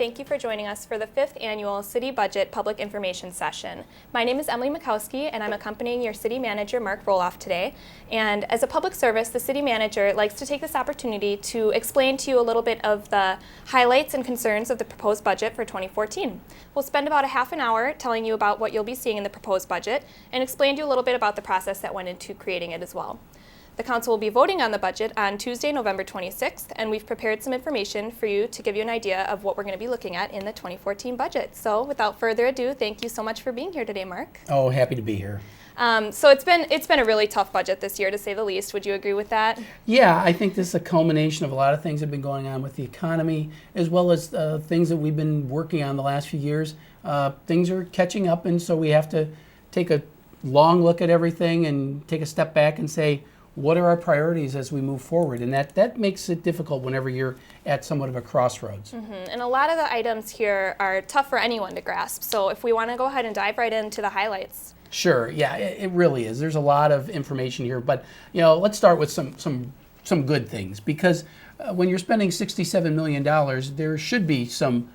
thank you for joining us for the 5th Annual City Budget Public Information Session. My name is Emily Mikowski, and I'm accompanying your City Manager, Mark Rohloff, today. And as a public service, the City Manager likes to take this opportunity to explain to you a little bit of the highlights and concerns of the proposed budget for 2014. We'll spend about a half an hour telling you about what you'll be seeing in the proposed budget and explain to you a little bit about the process that went into creating it as well. The Council will be voting on the budget on Tuesday, November 26th, and we've prepared some information for you to give you an idea of what we're going to be looking at in the 2014 budget. So without further ado, thank you so much for being here today, Mark. Oh, happy to be here. So it's been a really tough budget this year, to say the least. Would you agree with that? Yeah, I think this is a culmination of a lot of things that have been going on with the economy, as well as things that we've been working on the last few years. Things are catching up, and so we have to take a long look at everything and take a step back and say, what are our priorities as we move forward? And that makes it difficult whenever you're at somewhat of a crossroads. And a lot of the items here are tough for anyone to grasp. So if we want to go ahead and dive right into the highlights. Sure, yeah, it really is. There's a lot of information here, but let's start with some good things, because when you're spending $67 million, there should be some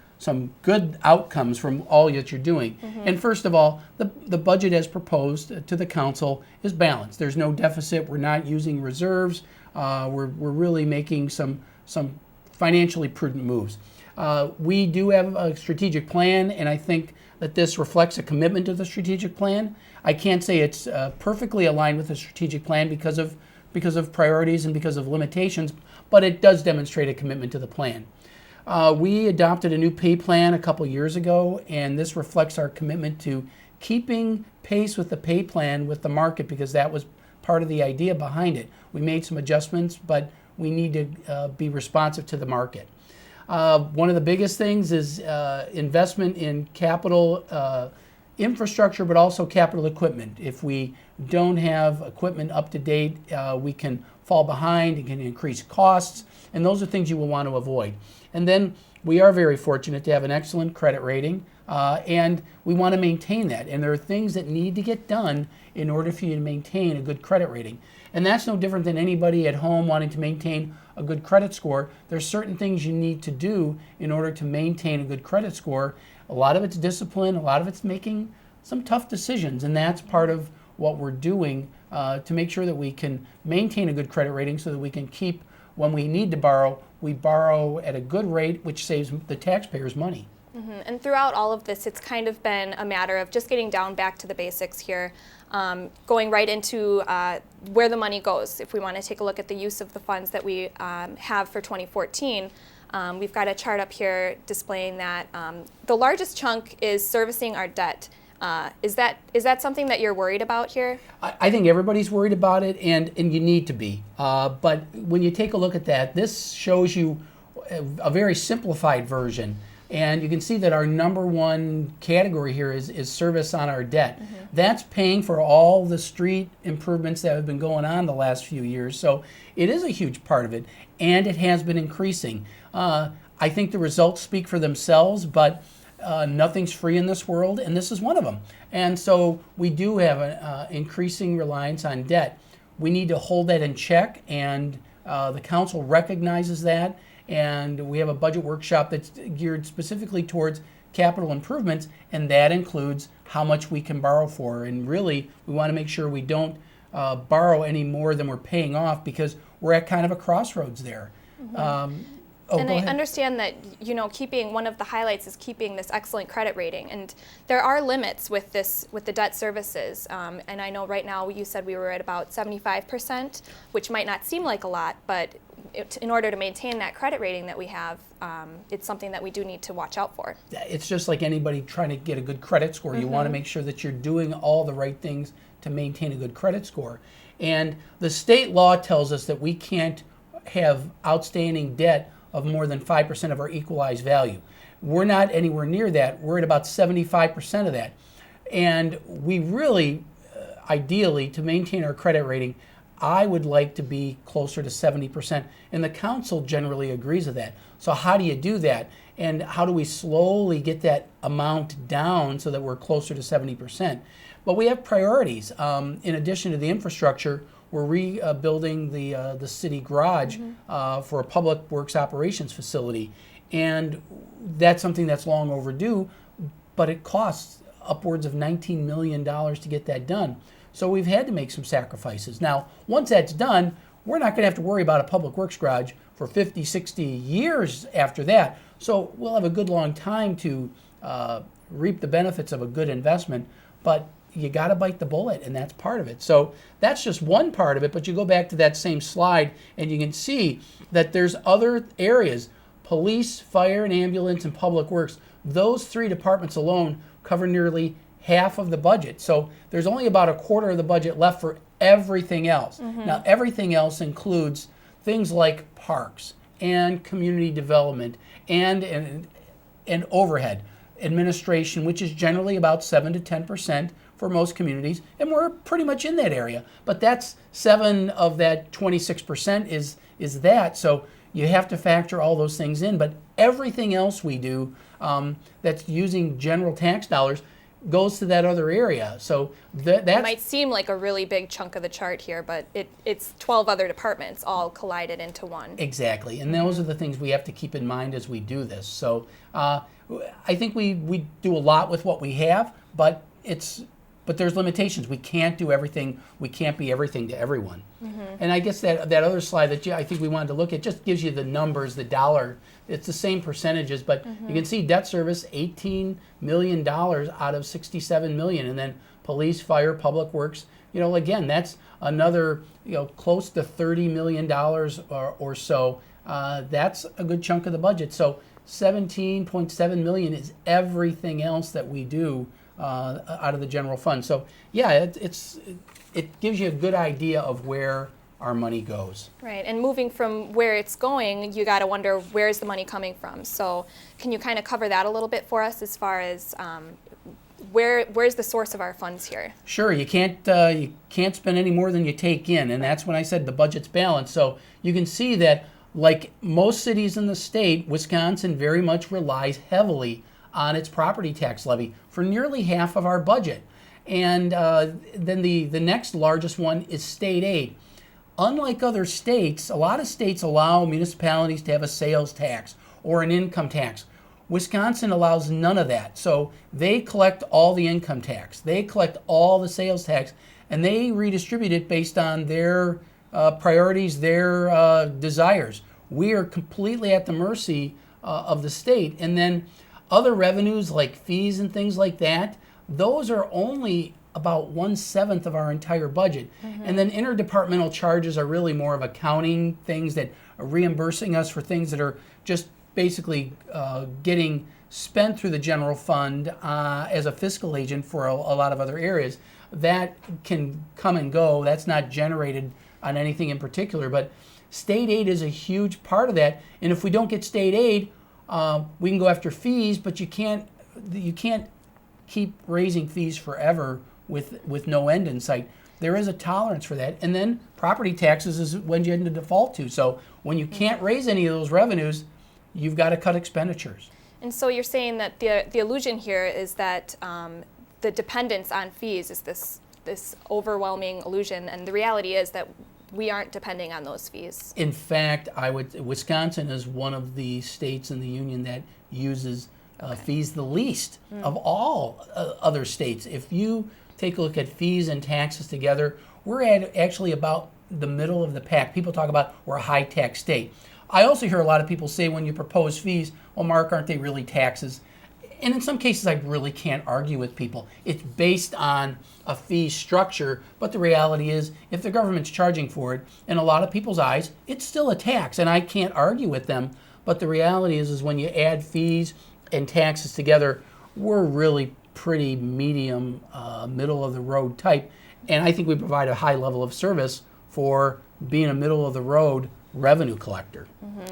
good outcomes from all that you're doing. And first of all, the budget as proposed to the council is balanced. There's no deficit. We're not using reserves. We're really making some financially prudent moves. We do have a strategic plan, and I think that this reflects a commitment to the strategic plan. I can't say it's perfectly aligned with the strategic plan because of priorities and because of limitations, but it does demonstrate a commitment to the plan. We adopted a new pay plan a couple years ago, and this reflects our commitment to keeping pace with the pay plan with the market, because that was part of the idea behind it. We made some adjustments, but we need to be responsive to the market. One of the biggest things is investment in capital infrastructure, but also capital equipment. If we don't have equipment up to date, we can fall behind and can increase costs, and those are things you will want to avoid. And then we are very fortunate to have an excellent credit rating, and we want to maintain that. And there are things that need to get done in order for you to maintain a good credit rating. And that's no different than anybody at home wanting to maintain a good credit score. There's certain things you need to do in order to maintain a good credit score. A lot of it's discipline, a lot of it's making some tough decisions, and that's part of what we're doing to make sure that we can maintain a good credit rating so that we can keep, when we need to borrow, we borrow at a good rate, which saves the taxpayers money. And throughout all of this, it's kind of been a matter of just getting down back to the basics here, going right into where the money goes. If we want to take a look at the use of the funds that we have for 2014, we've got a chart up here displaying that the largest chunk is servicing our debt. Is that something that you're worried about here? I think everybody's worried about it, and you need to be. But when you take a look at that, this shows you a very simplified version. And you can see that our number one category here is service on our debt. That's paying for all the street improvements that have been going on the last few years. So it is a huge part of it, and it has been increasing. I think the results speak for themselves, but nothing's free in this world, and this is one of them. And so we do have an increasing reliance on debt. We need to hold that in check, and the council recognizes that. And we have a budget workshop that's geared specifically towards capital improvements, and that includes how much we can borrow for. And really, we want to make sure we don't borrow any more than we're paying off, because we're at kind of a crossroads there. And I understand that, keeping one of the highlights is keeping this excellent credit rating, and there are limits with the debt services. And I know right now you said we were at about 75%, which might not seem like a lot, but in order to maintain that credit rating that we have, it's something that we do need to watch out for. It's just like anybody trying to get a good credit score. You want to make sure that you're doing all the right things to maintain a good credit score. And the state law tells us that we can't have outstanding debt of more than 5% of our equalized value. We're not anywhere near that. We're at about 75% of that. And we really, ideally, to maintain our credit rating, I would like to be closer to 70%, and the council generally agrees with that. So how do you do that? And how do we slowly get that amount down so that we're closer to 70%? But we have priorities. In addition to the infrastructure, we're rebuilding the city garage for a public works operations facility. and that's something that's long overdue, but it costs upwards of $19 million to get that done. So we've had to make some sacrifices. Now, once that's done, we're not going to have to worry about a public works garage for 50, 60 years after that. So we'll have a good long time to reap the benefits of a good investment, but you got to bite the bullet, and that's part of it. So that's just one part of it, but you go back to that same slide, and you can see that there's other areas: police, fire and ambulance, and public works. Those three departments alone cover nearly half of the budget. So there's only about a quarter of the budget left for everything else. Now, everything else includes things like parks and community development and overhead administration, which is generally about 7 to 10% for most communities, and we're pretty much in that area. But that's 7 of that 26% is that. So you have to factor all those things in. But everything else we do that's using general tax dollars goes to that other area. So that might seem like a really big chunk of the chart here, but it's 12 other departments all collided into one. Exactly, and those are the things we have to keep in mind as we do this. So I think we do a lot with what we have, but there's limitations. We can't do everything. We can't be everything to everyone. And I guess that other slide that I think we wanted to look at just gives you the numbers, the dollar. It's the same percentages, but you can see debt service, $18 million out of $67 million, and then police, fire, public works. Again, that's another close to $30 million or so. That's a good chunk of the budget. So $17.7 million is everything else that we do out of the general fund. So yeah, it gives you a good idea of where our money goes. Right, and moving from where it's going, you got to wonder, where's the money coming from? So can you kind of cover that a little bit for us as far as where's the source of our funds here? Sure, you can't spend any more than you take in, and that's when I said the budget's balanced. So you can see that, like most cities in the state, Wisconsin very much relies heavily on its property tax levy for nearly half of our budget. And then the next largest one is state aid. Unlike other states, a lot of states allow municipalities to have a sales tax or an income tax. Wisconsin allows none of that. So they collect all the income tax, they collect all the sales tax, and they redistribute it based on their priorities, their desires. We are completely at the mercy of the state. And then other revenues like fees and things like that, those are only about 1/7 of our entire budget. And then interdepartmental charges are really more of accounting things that are reimbursing us for things that are just basically getting spent through the general fund as a fiscal agent for a lot of other areas. That can come and go. That's not generated on anything in particular, but state aid is a huge part of that. And if we don't get state aid, we can go after fees, but you can't keep raising fees forever with no end in sight. There is a tolerance for that. And then property taxes is when you end to default to. So when you can't raise any of those revenues, you've got to cut expenditures. And so you're saying that the illusion here is that the dependence on fees is this overwhelming illusion, and the reality is that we aren't depending on those fees. In fact, Wisconsin is one of the states in the union that uses fees the least of all other states. If you take a look at fees and taxes together, we're at actually about the middle of the pack. People talk about we're a high tax state. I also hear a lot of people say when you propose fees, well, Mark, aren't they really taxes? And in some cases, I really can't argue with people. It's based on a fee structure, but the reality is, if the government's charging for it, in a lot of people's eyes, it's still a tax, and I can't argue with them. But the reality is when you add fees and taxes together, we're really pretty medium, middle of the road type. And I think we provide a high level of service for being a middle of the road revenue collector.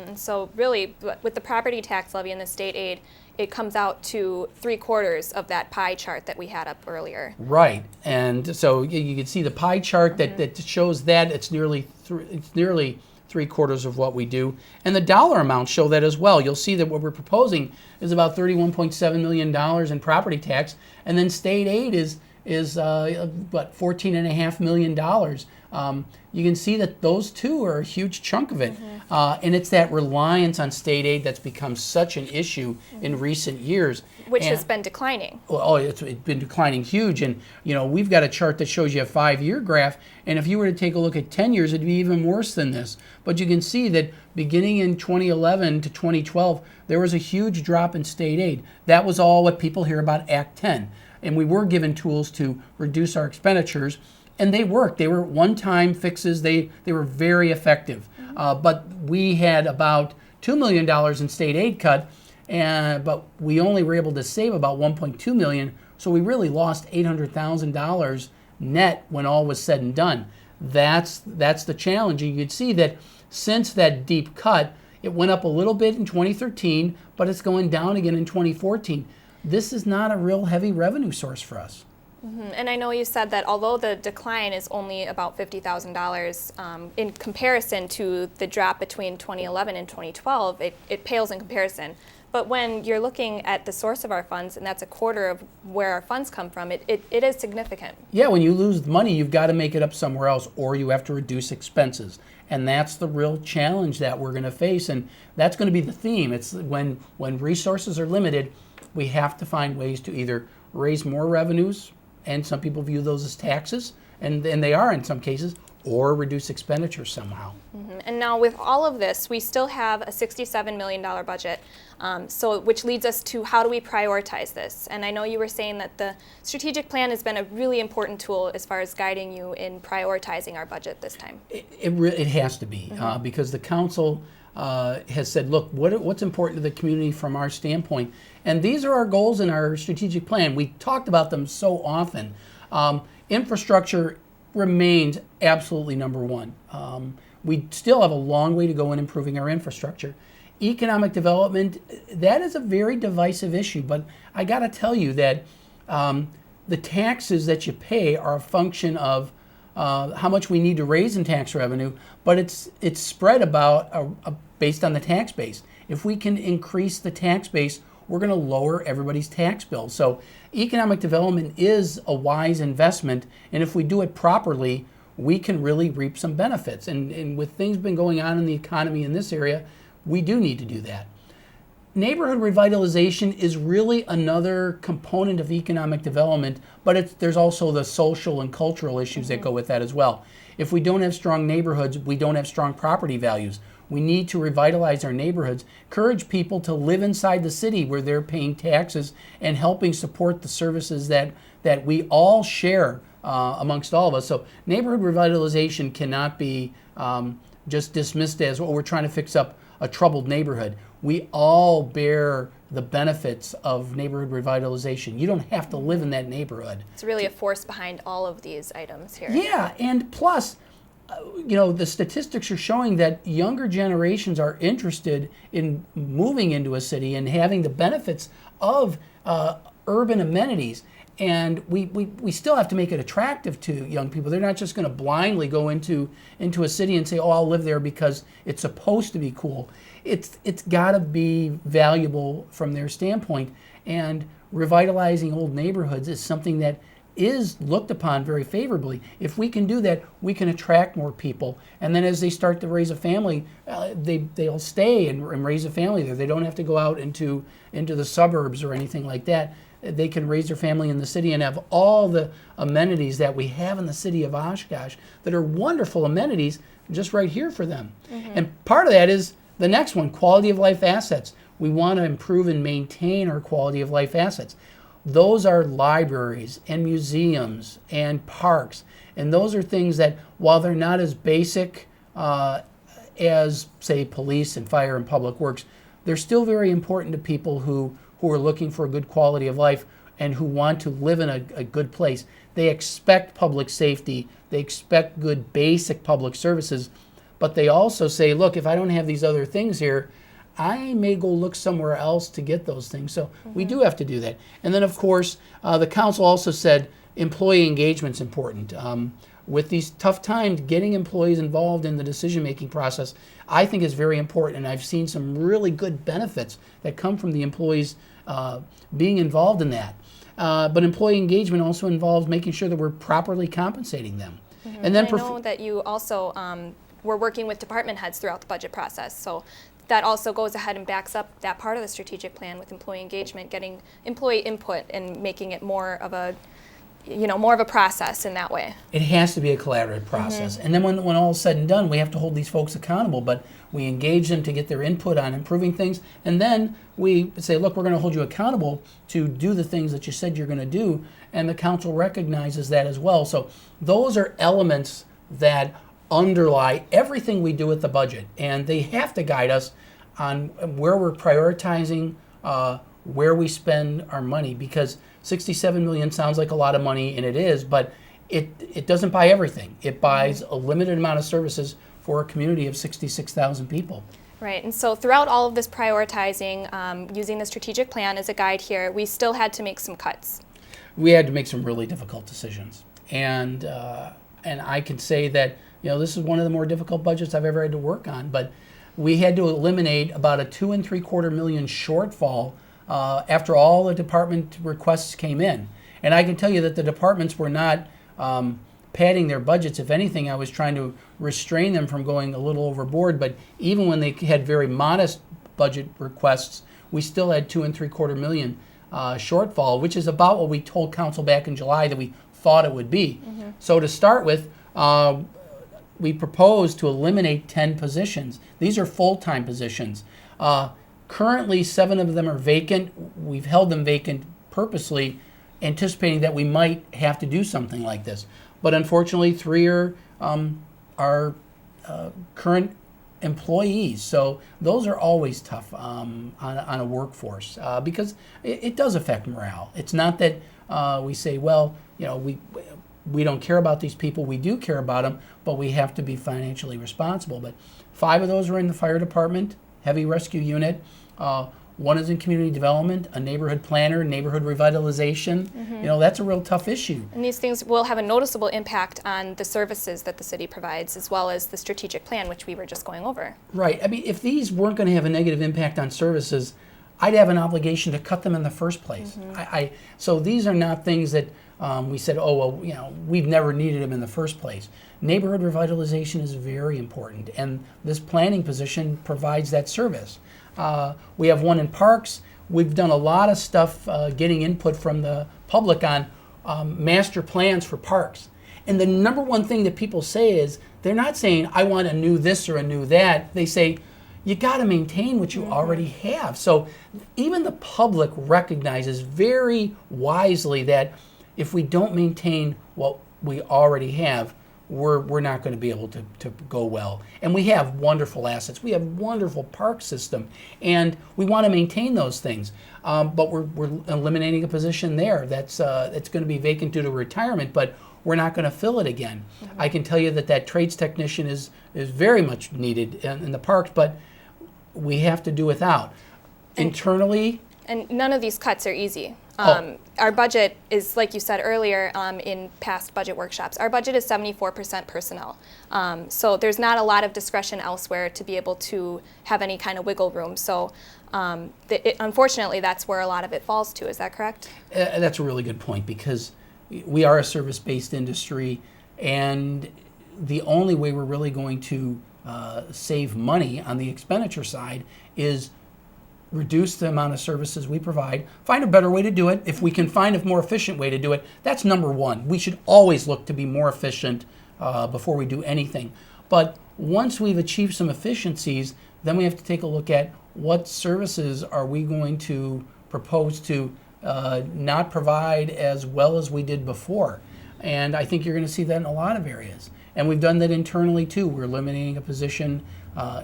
And so really, with the property tax levy and the state aid, it comes out to 3/4 of that pie chart that we had up earlier. Right, and so you can see the pie chart that shows that it's nearly 3/4 of what we do, and the dollar amounts show that as well. You'll see that what we're proposing is about $31.7 million in property tax, and then state aid is $14.5 million you can see that those two are a huge chunk of it. And it's that reliance on state aid that's become such an issue in recent years. Which has been declining. It's been declining huge. And, we've got a chart that shows you a 5-year graph. And if you were to take a look at 10 years, it'd be even worse than this. But you can see that beginning in 2011 to 2012, there was a huge drop in state aid. That was all what people hear about Act 10. And we were given tools to reduce our expenditures. And they worked. They were one-time fixes. They were very effective. But we had about $2 million in state aid cut, but we only were able to save about $1.2 million. So we really lost $800,000 net when all was said and done. That's the challenge. You could see that since that deep cut, it went up a little bit in 2013, but it's going down again in 2014. This is not a real heavy revenue source for us. And I know you said that although the decline is only about $50,000 in comparison to the drop between 2011 and 2012, it pales in comparison. But when you're looking at the source of our funds, and that's a quarter of where our funds come from, it is significant. Yeah, when you lose money, you've got to make it up somewhere else, or you have to reduce expenses. And that's the real challenge that we're going to face, and that's going to be the theme. It's when resources are limited, we have to find ways to either raise more revenues, and some people view those as taxes, and they are in some cases, or reduce expenditures somehow. And now with all of this, we still have a $67 million budget, which leads us to how do we prioritize this? And I know you were saying that the strategic plan has been a really important tool as far as guiding you in prioritizing our budget this time. It has to be, because the council has said, look, what's important to the community from our standpoint? And these are our goals in our strategic plan. We talked about them so often. Infrastructure remains absolutely number one. We still have a long way to go in improving our infrastructure. Economic development, that is a very divisive issue, but I got to tell you that the taxes that you pay are a function of how much we need to raise in tax revenue, but it's spread based on the tax base. If we can increase the tax base, we're going to lower everybody's tax bill. So economic development is a wise investment, and if we do it properly, we can really reap some benefits. And with things been going on in the economy in this area, we do need to do that. Neighborhood revitalization is really another component of economic development, but there's also the social and cultural issues that go with that as well. If we don't have strong neighborhoods, we don't have strong property values. We need to revitalize our neighborhoods, encourage people to live inside the city where they're paying taxes and helping support the services that we all share amongst all of us. So neighborhood revitalization cannot be just dismissed as, we're trying to fix up a troubled neighborhood. We all bear the benefits of neighborhood revitalization. You don't have to live in that neighborhood. It's really a force behind all of these items here. Yeah, and plus, the statistics are showing that younger generations are interested in moving into a city and having the benefits of urban amenities. And we still have to make it attractive to young people. They're not just going to blindly go into a city and say, oh, I'll live there because it's supposed to be cool. It's got to be valuable from their standpoint. And revitalizing old neighborhoods is something that is looked upon very favorably. If we can do that, we can attract more people. And then as they start to raise a family, they'll stay and raise a family there. They don't have to go out into the suburbs or anything like that. They can raise their family in the city and have all the amenities that we have in the city of Oshkosh that are wonderful amenities just right here for them. And part of that is the next one, quality of life assets. We want to improve and maintain our quality of life assets. Those are libraries and museums and parks. And those are things that, while they're not as basic as, say, police and fire and public works, they're still very important to people who are looking for a good quality of life and who want to live in a good place. They expect public safety. They expect good basic public services. But they also say, look, if I don't have these other things here, I may go look somewhere else to get those things. So we do have to do that. And then, of course, the council also said employee engagement's important. With these tough times, getting employees involved in the decision-making process, I think is very important. And I've seen some really good benefits that come from the employees being involved in that. But employee engagement also involves making sure that we're properly compensating them. And then I know that you also were working with department heads throughout the budget process. So that also goes ahead and backs up that part of the strategic plan with employee engagement, getting employee input and making it more of a process in that way. It has to be a collaborative process. And then when all is said and done, we have to hold these folks accountable, but we engage them to get their input on improving things. And then we say, look, we're going to hold you accountable to do the things that you said you're going to do. And the council recognizes that as well. So those are elements that underlie everything we do with the budget. And they have to guide us on where we're prioritizing, where we spend our money, because 67 million sounds like a lot of money, and it is, but it doesn't buy everything. It buys a limited amount of services for a community of 66,000 people. Right, and so throughout all of this prioritizing, using the strategic plan as a guide here, we still had to make some cuts. We had to make some really difficult decisions, and I can say that this is one of the more difficult budgets I've ever had to work on. But we had to eliminate about a $2.75 million shortfall after all the department requests came in. And I can tell you that the departments were not padding their budgets. If anything, I was trying to restrain them from going a little overboard. But even when they had very modest budget requests, we still had $2.75 million shortfall, which is about what we told council back in July that we thought it would be. So to start with, we proposed to eliminate 10 positions. These are full-time positions. Currently, 7 of them are vacant. We've held them vacant purposely, anticipating that we might have to do something like this. But unfortunately, 3 are current employees. So those are always tough on a workforce because it does affect morale. It's not that we say, well, we don't care about these people. We do care about them, but we have to be financially responsible. But 5 of those are in the fire department, heavy rescue unit. 1 is in community development, a neighborhood planner, neighborhood revitalization. That's a real tough issue. And these things will have a noticeable impact on the services that the city provides, as well as the strategic plan, which we were just going over. Right. I mean, if these weren't going to have a negative impact on services, I'd have an obligation to cut them in the first place. So these are not things that we said, oh, well, we've never needed them in the first place. Neighborhood revitalization is very important, and this planning position provides that service. We have 1 in parks. We've done a lot of stuff getting input from the public on master plans for parks. And the number one thing that people say is, they're not saying, I want a new this or a new that. They say, you got to maintain what you already have. So even the public recognizes very wisely that if we don't maintain what we already have, we're not going to be able to go well. And we have wonderful assets. We have wonderful park system, and we want to maintain those things. But we're eliminating a position there that's going to be vacant due to retirement, but we're not going to fill it again. I can tell you that trades technician is very much needed in the parks, but we have to do without. Internally. And none of these cuts are easy. Our budget is, like you said earlier in past budget workshops, our budget is 74% personnel. So there's not a lot of discretion elsewhere to be able to have any kind of wiggle room. So unfortunately, that's where a lot of it falls to. Is that correct? That's a really good point, because we are a service-based industry, and the only way we're really going to save money on the expenditure side is reduce the amount of services we provide, find a better way to do it. If we can find a more efficient way to do it, that's number 1. We should always look to be more efficient before we do anything. But once we've achieved some efficiencies, then we have to take a look at what services are we going to propose to not provide as well as we did before. And I think you're going to see that in a lot of areas. And we've done that internally too. We're eliminating a position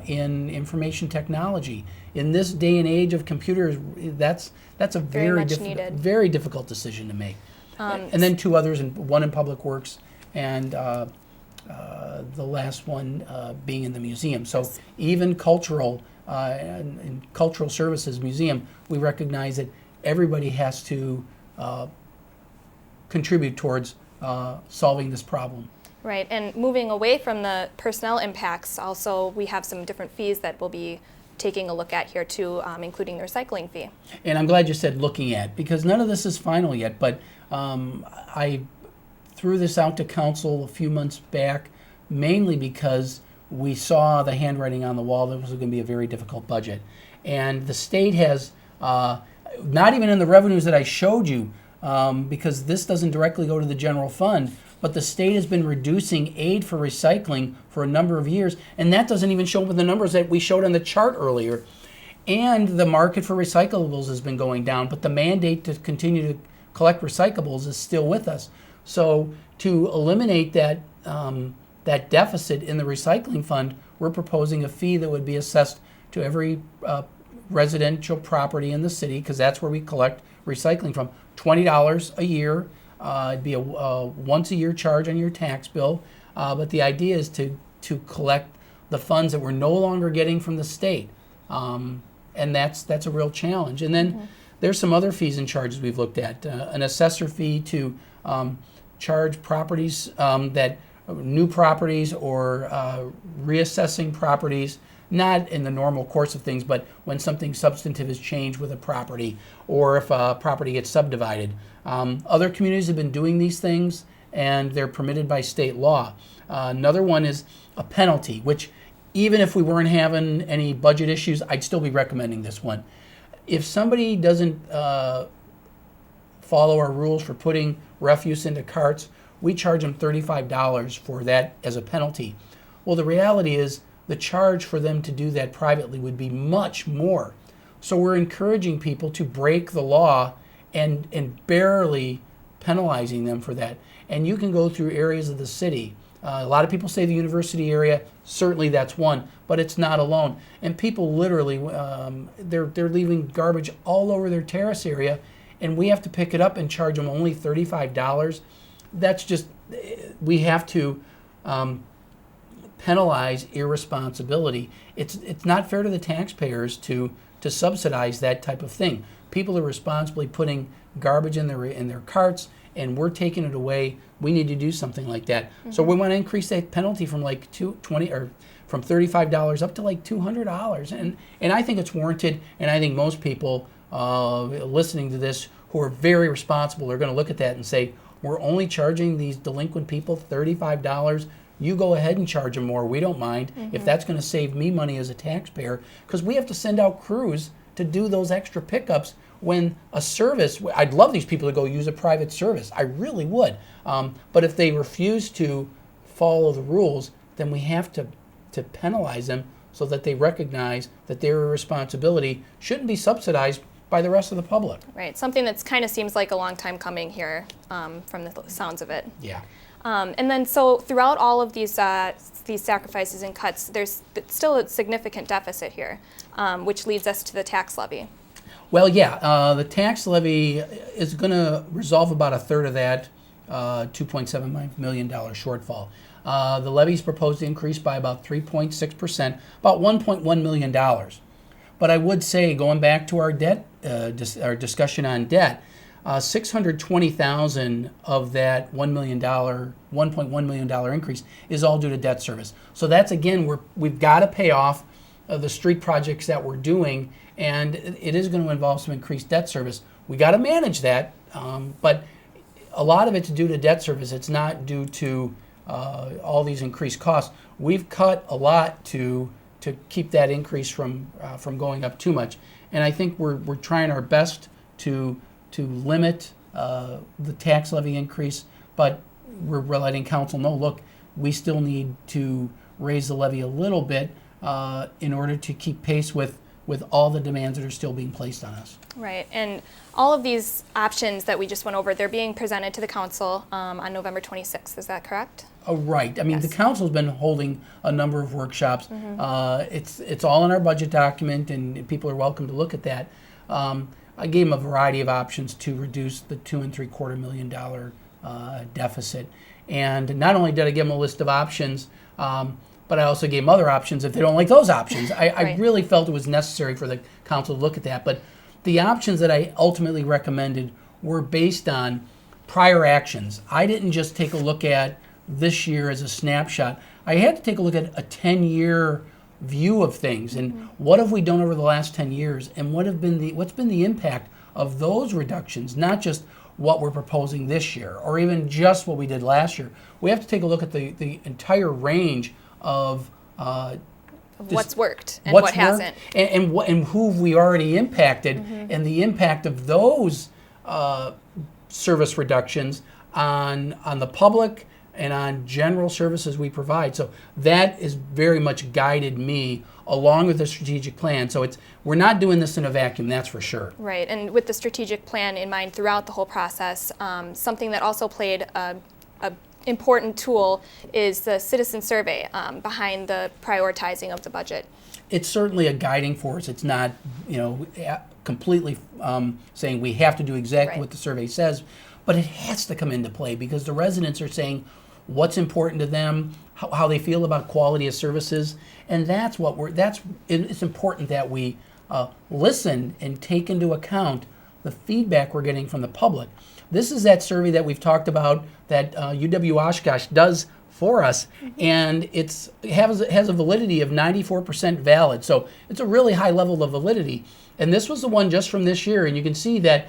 in information technology. In this day and age of computers, that's a very difficult decision to make. And then 2 others, 1 in public works, and the last one being in the museum. So even cultural and cultural services museum, we recognize that everybody has to contribute towards solving this problem. Right, and moving away from the personnel impacts, also we have some different fees that we'll be taking a look at here too, including the recycling fee. And I'm glad you said looking at, because none of this is final yet, but threw this out to council a few months back, mainly because we saw the handwriting on the wall that it was going to be a very difficult budget. And the state has, not even in the revenues that I showed you, because this doesn't directly go to the general fund, but the state has been reducing aid for recycling for a number of years, and that doesn't even show up in the numbers that we showed on the chart earlier. And the market for recyclables has been going down, but the mandate to continue to collect recyclables is still with us. So to eliminate that that deficit in the recycling fund, we're proposing a fee that would be assessed to every residential property in the city, because that's where we collect recycling from. $20 a year. It'd be a once a year charge on your tax bill. But the idea is to collect the funds that we're no longer getting from the state. And that's a real challenge. And then there's some other fees and charges we've looked at. An assessor fee to charge properties that new properties or reassessing properties, not in the normal course of things, but when something substantive is changed with a property or if a property gets subdivided. Other communities have been doing these things and they're permitted by state law. Another one is a penalty, which even if we weren't having any budget issues, I'd still be recommending this one. If somebody doesn't follow our rules for putting refuse into carts, we charge them $35 for that as a penalty. Well, the reality is the charge for them to do that privately would be much more. So we're encouraging people to break the law and barely penalizing them for that. And you can go through areas of the city. A lot of people say the university area, certainly that's one, but it's not alone. And people literally, they're leaving garbage all over their terrace area, and we have to pick it up and charge them only $35. That's just, we have to penalize irresponsibility. It's not fair to the taxpayers to subsidize that type of thing. People are responsibly putting garbage in their carts, and we're taking it away. We need to do something like that. So we want to increase that penalty from like from $35 up to like $200, and I think it's warranted. And I think most people listening to this who are very responsible are going to look at that and say, we're only charging these delinquent people $35. You go ahead and charge them more. We don't mind if that's going to save me money as a taxpayer, because we have to send out crews to do those extra pickups when a service, I'd love these people to go use a private service. I really would. But if they refuse to follow the rules, then we have to penalize them so that they recognize that their responsibility shouldn't be subsidized by the rest of the public. Right, something that's kind of seems like a long time coming here from the sounds of it. Yeah. And then so throughout all of these sacrifices and cuts, there's still a significant deficit here, which leads us to the tax levy. Well, yeah, the tax levy is going to resolve about a third of that $2.75 million shortfall. The levy is proposed to increase by about 3.6%, about $1.1 million. But I would say, going back to our debt, our discussion on debt, $620,000 of that $1.1 million increase is all due to debt service. So that's, again, we've got to pay off the street projects that we're doing, and it is going to involve some increased debt service. We got to manage that, but a lot of it's due to debt service. It's not due to all these increased costs. We've cut a lot to keep that increase from going up too much, and I think we're trying our best to limit the tax levy increase, but we're letting council know, look, we still need to raise the levy a little bit in order to keep pace with all the demands that are still being placed on us. Right, and all of these options that we just went over, they're being presented to the council on November 26th, is that correct? Oh, right. I mean, Yes. The council's been holding a number of workshops. It's all in our budget document, and people are welcome to look at that. I gave them a variety of options to reduce the $2.75 million deficit. And not only did I give them a list of options, but I also gave them other options if they don't like those options. I really felt it was necessary for the council to look at that. But the options that I ultimately recommended were based on prior actions. I didn't just take a look at this year as a snapshot. I had to take a look at a 10-year view of things and what have we done over the last 10 years and what's been the impact of those reductions, not just what we're proposing this year, or even just what we did last year. We have to take a look at the entire range of what's worked and what hasn't, and who we already impacted, and the impact of those service reductions on the public and on general services we provide. So that has very much guided me along with the strategic plan. So we're not doing this in a vacuum, that's for sure. Right, and with the strategic plan in mind throughout the whole process, something that also played a important tool is the citizen survey behind the prioritizing of the budget. It's certainly a guiding force. It's not, completely saying we have to do exactly what the survey says, but it has to come into play because the residents are saying what's important to them, how they feel about quality of services, and it's important that we listen and take into account the feedback we're getting from the public. This is that survey that we've talked about that UW Oshkosh does for us, and it has a validity of 94% valid. So it's a really high level of validity. And this was the one just from this year, and you can see that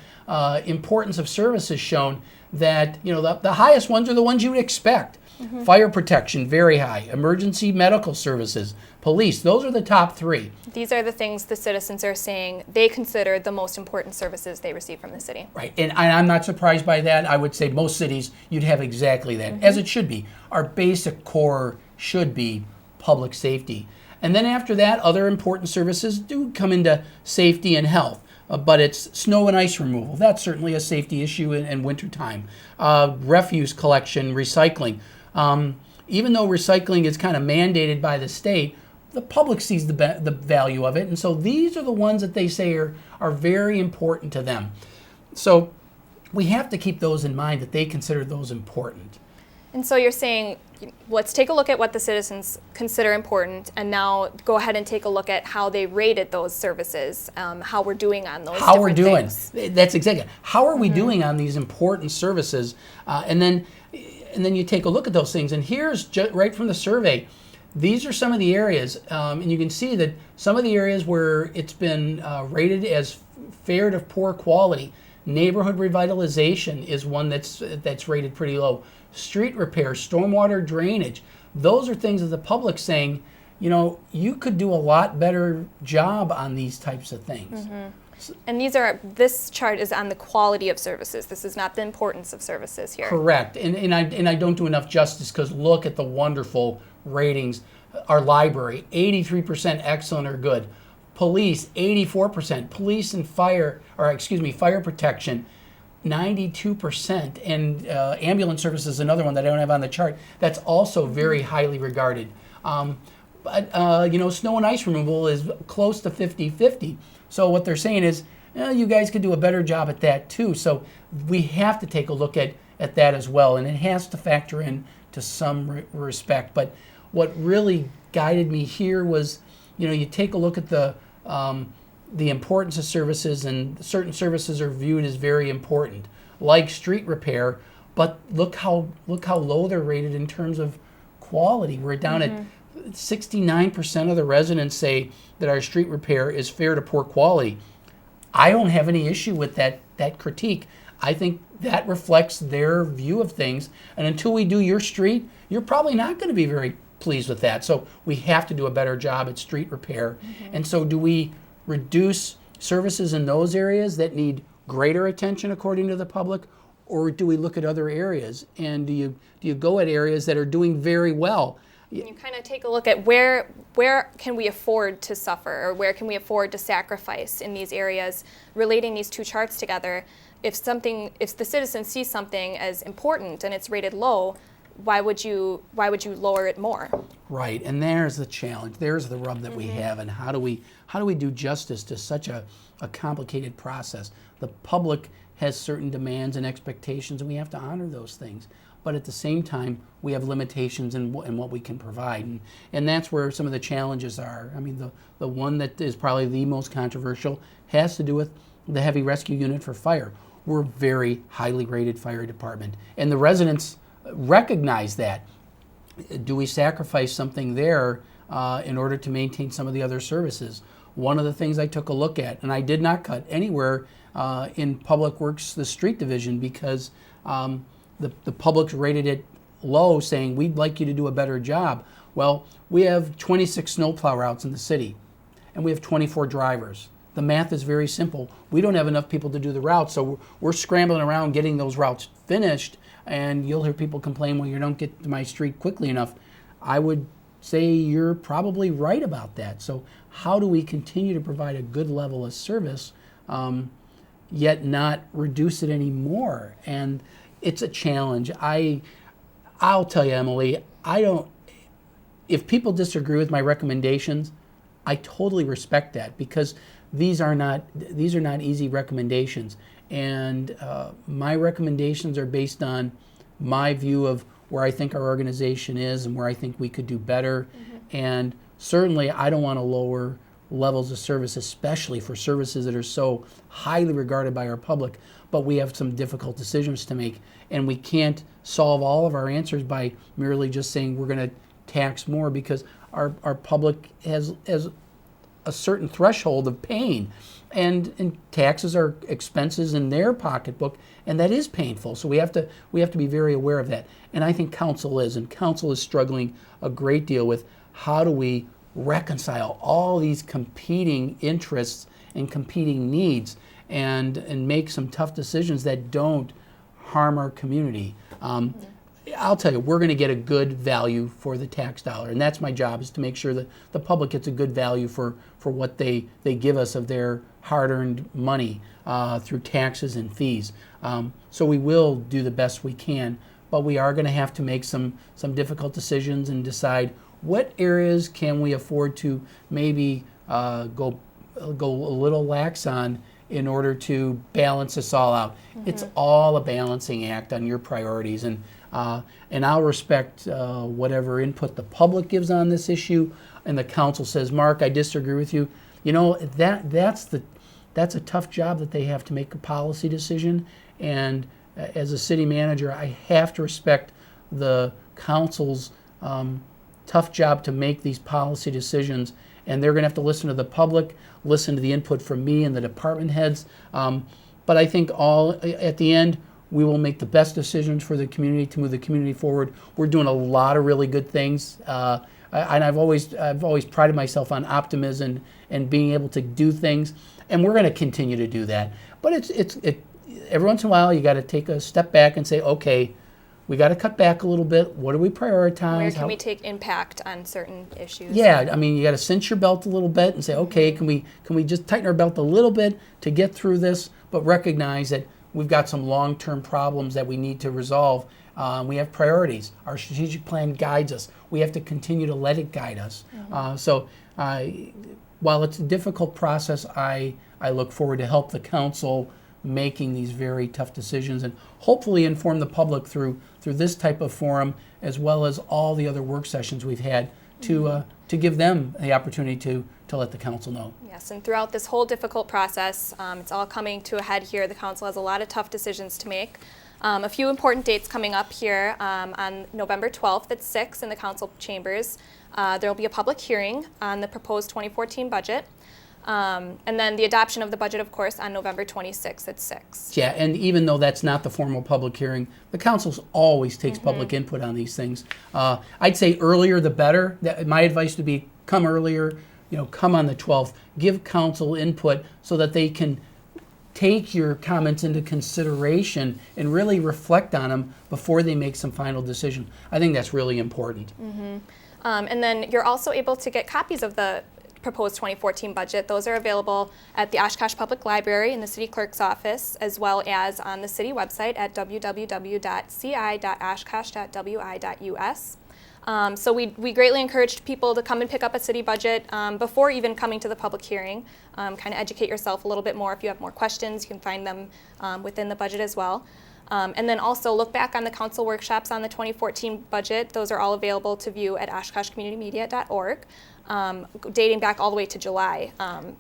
importance of services shown that the highest ones are the ones you would expect. Fire protection, very high. Emergency medical services, police, those are the top three. These are the things the citizens are saying they consider the most important services they receive from the city. Right, and I'm not surprised by that. I would say most cities, you'd have exactly that, as it should be. Our basic core should be public safety. And then after that, other important services do come into safety and health. But it's snow and ice removal. That's certainly a safety issue in wintertime. Refuse collection, recycling. Even though recycling is kind of mandated by the state, the public sees the value of it. And so these are the ones that they say are very important to them. So we have to keep those in mind, that they consider those important. And so you're saying, let's take a look at what the citizens consider important, and now go ahead and take a look at how they rated those services, how we're doing on those how we're different doing. things. That's exactly. How are we doing on these important services? And then you take a look at those things. And here's right from the survey. These are some of the areas, and you can see that some of the areas where it's been rated as fair to poor quality. Neighborhood revitalization is one that's rated pretty low. Street repair, stormwater drainage, those are things that the public's saying, you could do a lot better job on these types of things. And this chart is on the quality of services. This is not the importance of services here. Correct, and I don't do enough justice because look at the wonderful ratings. Our library, 83% excellent or good. Police, 84%. Police and fire protection, 92%. And ambulance service is another one that I don't have on the chart. That's also very highly regarded. But snow and ice removal is close to 50-50. So what they're saying is, you guys could do a better job at that too. So we have to take a look at that as well, and it has to factor in to some respect. But what really guided me here was, you take a look at the importance of services, and certain services are viewed as very important, like street repair. But look how low they're rated in terms of quality. We're down at 69% of the residents say that our street repair is fair to poor quality. I don't have any issue with that critique. I think that reflects their view of things. And until we do your street, you're probably not going to be very pleased with that. So we have to do a better job at street repair. And so do we reduce services in those areas that need greater attention according to the public, or do we look at other areas? And do you go at areas that are doing very well? And you kind of take a look at where can we afford to suffer, or where can we afford to sacrifice in these areas, relating these two charts together. If the citizen sees something as important and it's rated low, why would you lower it more? Right, and there's the challenge. There's the rub that we have, and how do we do justice to such a complicated process? The public has certain demands and expectations, and we have to honor those things. But at the same time, we have limitations in what we can provide, and that's where some of the challenges are. I mean, the one that is probably the most controversial has to do with the heavy rescue unit for fire. We're a very highly rated fire department, and the residents recognize that. Do we sacrifice something there in order to maintain some of the other services? One of the things I took a look at, and I did not cut anywhere in Public Works, the street division, because the public's rated it low, saying we'd like you to do a better job. Well, we have 26 snowplow routes in the city, and we have 24 drivers. The math is very simple. We don't have enough people to do the routes, so we're scrambling around getting those routes finished, and you'll hear people complain, well, you don't get to my street quickly enough. I would say you're probably right about that. So how do we continue to provide a good level of service, yet not reduce it anymore? And it's a challenge. I'll tell you, Emily, if people disagree with my recommendations, I totally respect that, because these are not easy recommendations. And my recommendations are based on my view of where I think our organization is and where I think we could do better. Mm-hmm. And certainly I don't want to lower levels of service, especially for services that are so highly regarded by our public. But we have some difficult decisions to make, and we can't solve all of our answers by merely just saying we're going to tax more, because our public has a certain threshold of pain, and taxes are expenses in their pocketbook, and that is painful. So we have to be very aware of that. And I think council is struggling a great deal with how do we reconcile all these competing interests and competing needs, and make some tough decisions that don't harm our community. I'll tell you, we're going to get a good value for the tax dollar, and that's my job, is to make sure that the public gets a good value for what they give us of their hard-earned money through taxes and fees. So we will do the best we can, but we are going to have to make some difficult decisions and decide what areas can we afford to maybe go a little lax on in order to balance this all out. Mm-hmm. It's all a balancing act on your priorities, and I'll respect whatever input the public gives on this issue, and the council says, Mark, I disagree with you. You know, that's a tough job that they have to make a policy decision, and as a city manager, I have to respect the council's tough job to make these policy decisions, and they're going to have to listen to the public, listen to the input from me and the department heads. But I think at the end, we will make the best decisions for the community to move the community forward. We're doing a lot of really good things, and I've always prided myself on optimism and being able to do things, and we're going to continue to do that. But it's every once in a while you got to take a step back and say, okay, we got to cut back a little bit. What do we prioritize? Where can we take impact on certain issues? Yeah, I mean, you got to cinch your belt a little bit and say, okay, can we just tighten our belt a little bit to get through this, but recognize that we've got some long-term problems that we need to resolve. We have priorities. Our strategic plan guides us. We have to continue to let it guide us. Mm-hmm. While it's a difficult process, I look forward to help the council making these very tough decisions, and hopefully inform the public through this type of forum, as well as all the other work sessions we've had, to give them the opportunity to let the council know. Yes, and throughout this whole difficult process, it's all coming to a head here. The council has a lot of tough decisions to make. A few important dates coming up here on November 12th at 6 in the council chambers. There will be a public hearing on the proposed 2014 budget. And then the adoption of the budget, of course, on November 26th at 6. Yeah, and even though that's not the formal public hearing, the council always takes public input on these things. I'd say earlier the better. My advice would be come earlier, come on the 12th, give council input so that they can take your comments into consideration and really reflect on them before they make some final decision. I think that's really important. Mm-hmm. And then you're also able to get copies of the proposed 2014 budget. Those are available at the Oshkosh Public Library in the city clerk's office, as well as on the city website at www.ci.oshkosh.wi.us. So we greatly encouraged people to come and pick up a city budget before even coming to the public hearing. Kind of educate yourself a little bit more. If you have more questions, you can find them within the budget as well. And then also look back on the council workshops on the 2014 budget. Those are all available to view at oshkoshcommunitymedia.org, dating back all the way to July,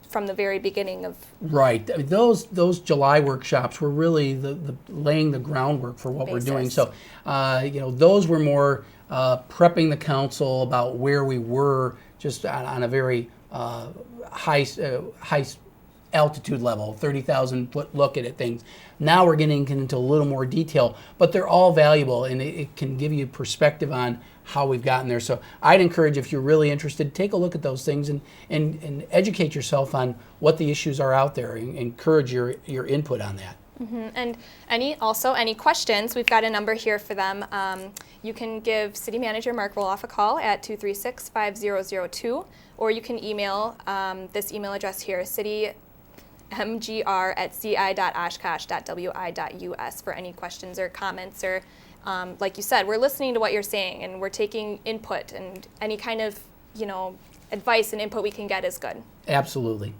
from the very beginning of. Right. Those July workshops were really the laying the groundwork for what we're doing. So, those were more prepping the council about where we were, just on a very high altitude level, 30,000 foot look at things. Now we're getting into a little more detail, but they're all valuable, and it can give you perspective on how we've gotten there. So I'd encourage, if you're really interested, take a look at those things and educate yourself on what the issues are out there, and encourage your input on that. And any questions, we've got a number here for them. You can give City Manager Mark Rohloff a call at 236-5002, or you can email this email address here, citymgr@ci.oshkosh.wi.us, for any questions or comments, or like you said, we're listening to what you're saying and we're taking input, and any kind of advice and input we can get is good. Absolutely.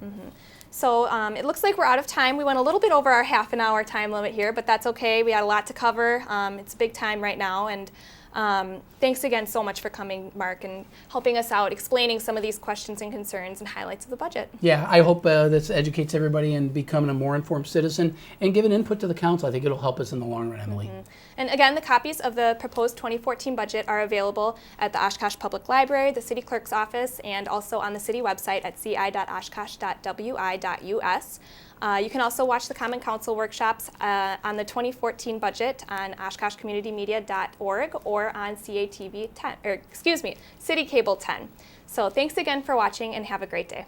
So it looks like we're out of time. We went a little bit over our half-an-hour time limit here, but that's okay. We had a lot to cover. It's a big time right now, and thanks again so much for coming, Mark, and helping us out, explaining some of these questions and concerns and highlights of the budget. Yeah, I hope this educates everybody in becoming a more informed citizen and giving input to the council. I think it'll help us in the long run, Emily. And again, the copies of the proposed 2014 budget are available at the Oshkosh Public Library, the City Clerk's office, and also on the city website at ci.oshkosh.wi.us. You can also watch the Common Council workshops on the 2014 budget on OshkoshCommunityMedia.org or on CATV 10, City Cable 10. So thanks again for watching, and have a great day.